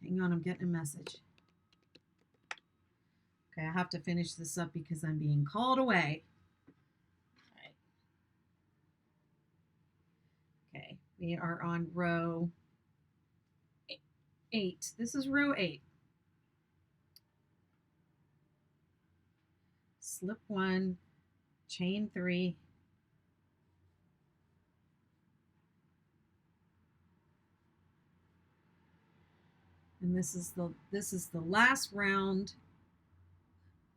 Hang on, I'm getting a message. Okay, I have to finish this up because I'm being called away. Okay, we are on row 8. This is row 8. Slip 1, chain 3, and this is the last round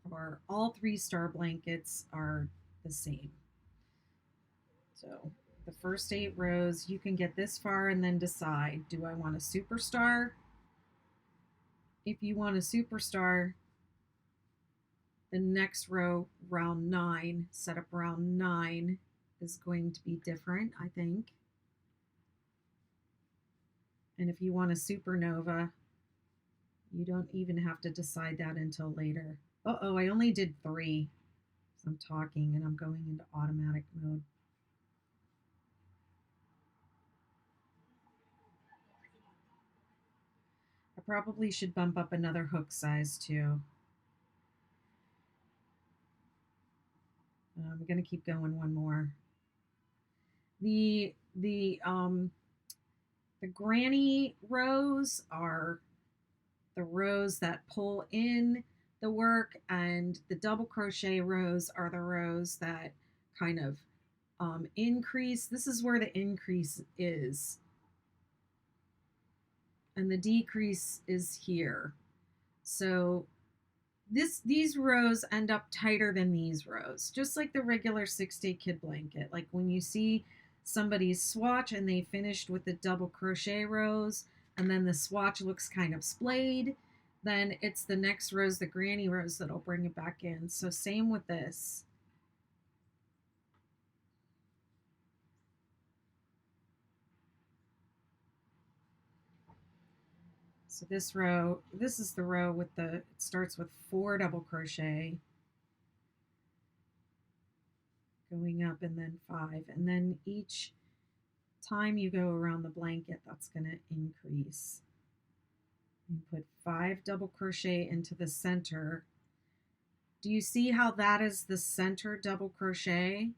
for all 3 star blankets are the same. So the first 8 rows, you can get this far and then decide, do I want a superstar? If you want a superstar, the next row, round 9, setup round 9 is going to be different, I think. And if you want a supernova, you don't even have to decide that until later. Uh-oh, I only did 3. So I'm talking and I'm going into automatic mode. I probably should bump up another hook size too. I'm going to keep going one more. The granny rows are the rows that pull in the work, and the double crochet rows are the rows that kind of increase. This is where the increase is, and the decrease is here. So these rows end up tighter than these rows, just like the regular 6-day kid blanket. Like when you see somebody's swatch and they finished with the double crochet rows and then the swatch looks kind of splayed, then it's the next rows, the granny rows, that'll bring it back in. So same with this. So this row, this is the row with it starts with 4 double crochet going up and then 5, and then each time you go around the blanket, that's going to increase. You put 5 double crochet into the center, Do you see how that is the center double crochet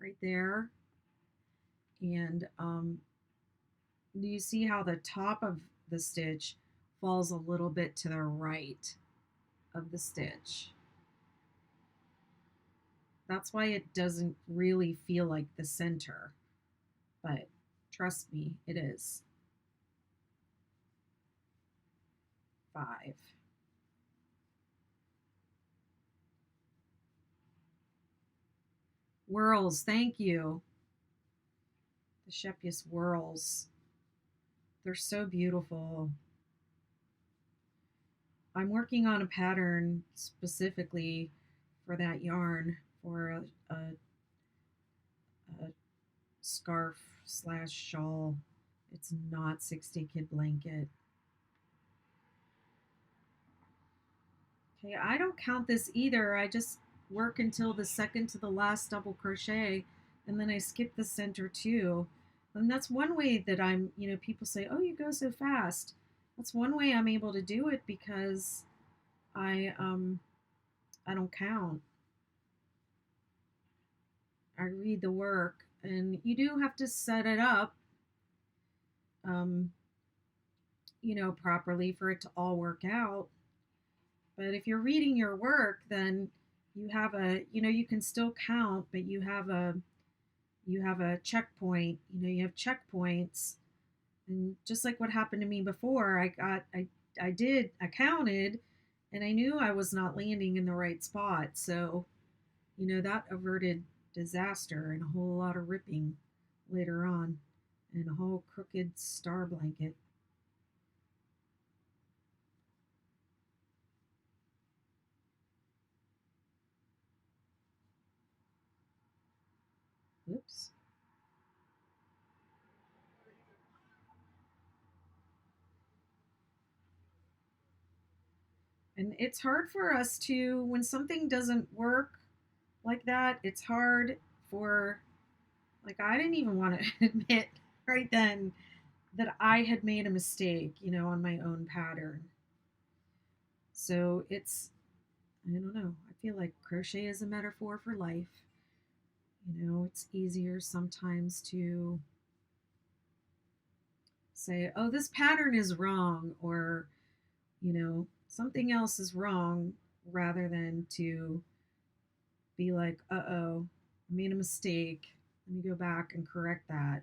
right there? And do you see how the top of the stitch falls a little bit to the right of the stitch? That's why it doesn't really feel like the center, but trust me, it is. 5. Whirls, thank you. The Shepius whirls. They're so beautiful. I'm working on a pattern specifically for that yarn for a scarf slash shawl. It's not 60 kid blanket. Okay, I don't count this either. I just work until the second to the last double crochet, and then I skip the center two. And that's one way that people say, oh, you go so fast. That's one way I'm able to do it because I don't count. I read the work, and you do have to set it up, um, properly for it to all work out. But if you're reading your work, then you can still count, but you have a checkpoint. You have checkpoints, and just like what happened to me before, I counted, and I knew I was not landing in the right spot. So, that averted disaster and a whole lot of ripping later on, and a whole crooked star blanket. Oops. And it's hard for us to, when something doesn't work like that, it's hard for, like, I didn't even want to admit right then that I had made a mistake, on my own pattern. So I don't know, I feel like crochet is a metaphor for life. It's easier sometimes to say, oh, this pattern is wrong, or, something else is wrong, rather than to be like, uh-oh, I made a mistake. Let me go back and correct that.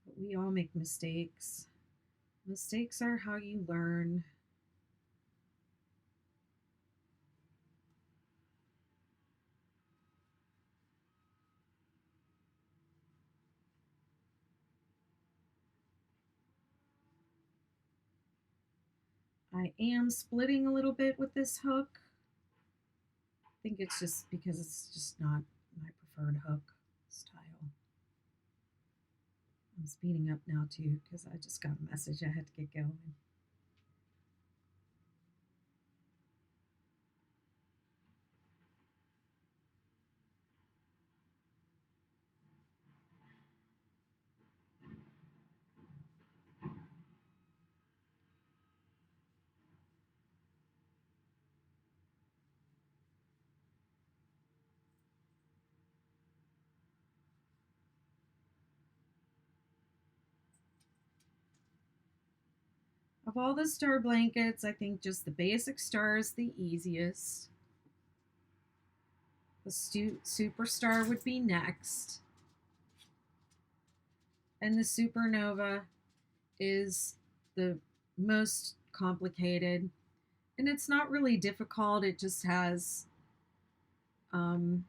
But we all make mistakes. Mistakes are how you learn. I am splitting a little bit with this hook. I think it's just because it's just not my preferred hook style. I'm speeding up now too because I just got a message I had to get going. Of all the star blankets, I think just the basic star is the easiest. The Superstar would be next. And the Supernova is the most complicated. And it's not really difficult. Um,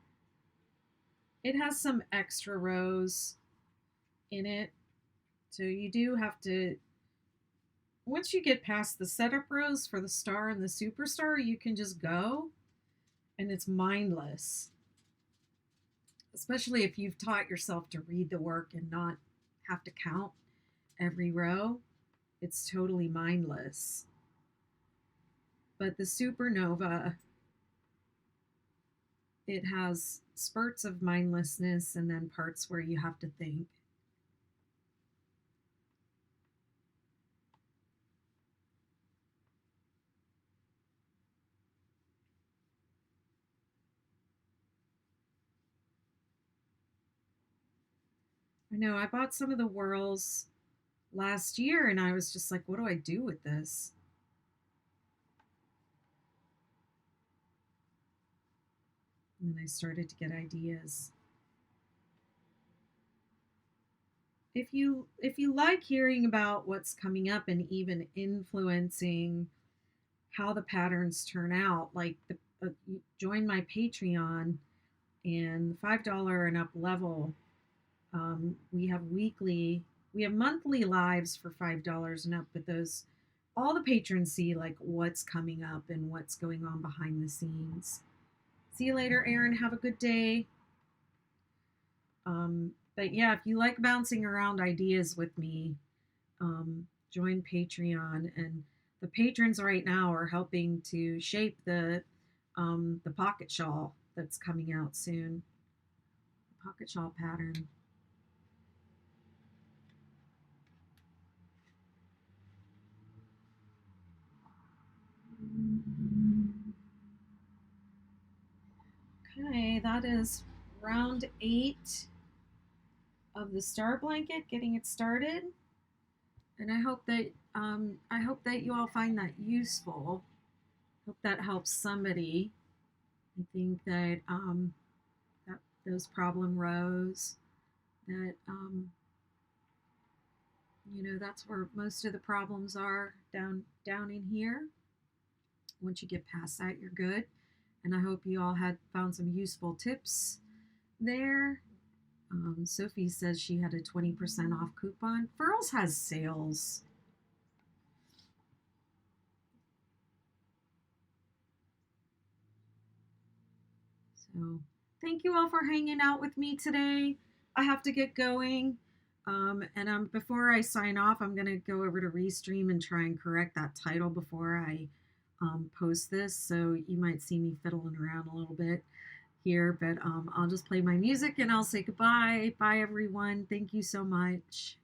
it has some extra rows in it. So you do have to, once you get past the setup rows for the star and the Superstar, you can just go, and it's mindless. Especially if you've taught yourself to read the work and not have to count every row, it's totally mindless. But the Supernova It has spurts of mindlessness and then parts where you have to think. I know I bought some of the whirls last year and I was just like, what do I do with this? And then I started to get ideas. If you like hearing about what's coming up and even influencing how the patterns turn out, like join my Patreon and the $5 and up level. We have monthly lives for $5 and up, but those all the patrons see like what's coming up and what's going on behind the scenes. See you later, Aaron. Have a good day. But yeah, if you like bouncing around ideas with me, join Patreon. And the patrons right now are helping to shape the pocket shawl that's coming out soon. The pocket shawl pattern. Okay, that is round 8 of the star blanket, getting it started. And I hope that you all find that useful. Hope that helps somebody. I think that that those problem rows, that that's where most of the problems are, down in here. Once you get past that, you're good. And I hope you all had found some useful tips there. Sophie says she had a 20% off coupon. Furls has sales. So thank you all for hanging out with me today. I have to get going. And before I sign off, I'm going to go over to Restream and try and correct that title before I post this. So you might see me fiddling around a little bit here, but I'll just play my music and I'll say goodbye. Bye, everyone. Thank you so much.